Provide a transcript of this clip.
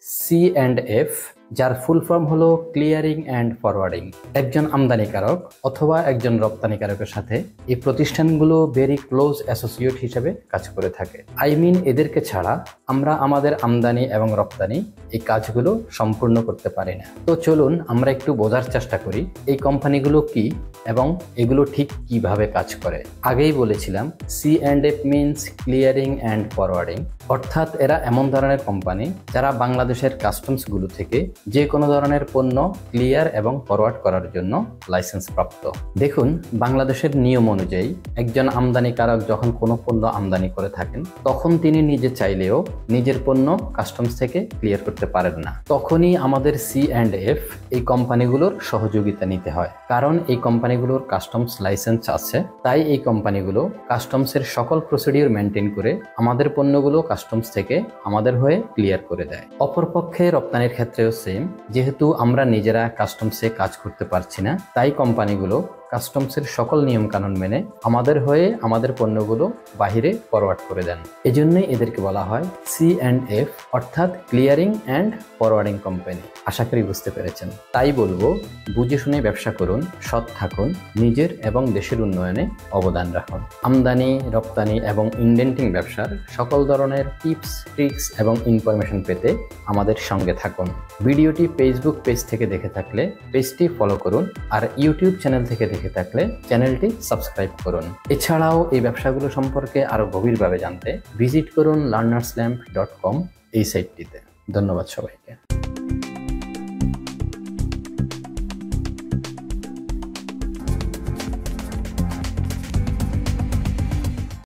C and F, যার full form হলো clearing and forwarding. একজন আমদানিকারক অথবা একজন রপ্তানিকারকের সাথে এই প্রতিষ্ঠানগুলো ভেরি ক্লোজ অ্যাসোসিয়েট হিসেবে কাজ করে থাকে। এদেরকে ছাড়া আমরা আমাদের আমদানি এবং রপ্তানি এই কাজগুলো সম্পূর্ণ করতে পারি না। তো চলুন আমরা একটু বোঝার চেষ্টা করি এই কোম্পানিগুলো কি এবং এগুলো ঠিক কিভাবে কাজ করে। আগেই বলেছিলাম C and F means clearing and forwarding, অর্থাৎ এরা এমন ধরনের কোম্পানি যারা বাংলাদেশের কাস্টমসগুলো থেকে যে কোনো ধরনের পণ্য ক্লিয়ার এবং ফরওয়ার্ড করার জন্য লাইসেন্স প্রাপ্ত। দেখুন, বাংলাদেশের নিয়ম অনুযায়ী একজন আমদানিকারক যখন কোনো পণ্য আমদানি করে থাকেন তখন তিনি নিজে চাইলেও নিজের পণ্য কাস্টমস থেকে ক্লিয়ার করতে পারেন না। তখনই আমাদের সি অ্যান্ড এফ এই কোম্পানিগুলোর সহযোগিতা নিতে হয়, কারণ এই কোম্পানিগুলোর কাস্টমস লাইসেন্স আছে। তাই এই কোম্পানিগুলো কাস্টমসের সকল প্রসিডিউর মেনটেন করে আমাদের পণ্যগুলো কাস্টমস থেকে আমাদের হয়ে ক্লিয়ার করে দেয়। অপরপক্ষে রপ্তানির ক্ষেত্রেও সেম, যেহেতু আমরা নিজেরা কাস্টমসে কাজ করতে পারছি না, তাই কোম্পানিগুলো কাস্টমসের সকল নিয়ম কানুন মেনে আমাদের হয়ে আমাদের পণ্যগুলো বাহিরে ফরওয়ার্ড করে দেন। এজন্যই এদেরকে বলা হয় সি অ্যান্ড এফ, অর্থাৎ ক্লিয়ারিং অ্যান্ড ফরওয়ার্ডিং কোম্পানি। আশা করি বুঝতে পেরেছেন। তাই বলবো, বুঝে শুনে ব্যবসা করুন, সৎ থাকুন, নিজের এবং দেশের উন্নয়নে অবদান রাখুন। আমদানি, রপ্তানি এবং ইন্ডেন্টিং ব্যবসার সকল ধরনের টিপস, ট্রিক্স এবং ইনফরমেশন পেতে আমাদের সঙ্গে থাকুন। ভিডিওটি ফেসবুক পেজ থেকে দেখে থাকলে পেজটি ফলো করুন, আর ইউটিউব চ্যানেল থেকে দেখে থাকলে চ্যানেলটি সাবস্ক্রাইব করুন। এছাড়াও এই ব্যবসাগুলো সম্পর্কে আরো গভীরভাবে জানতে ভিজিট করুন learnerslamp.com এই সাইটটিতে। ধন্যবাদ সবাইকে।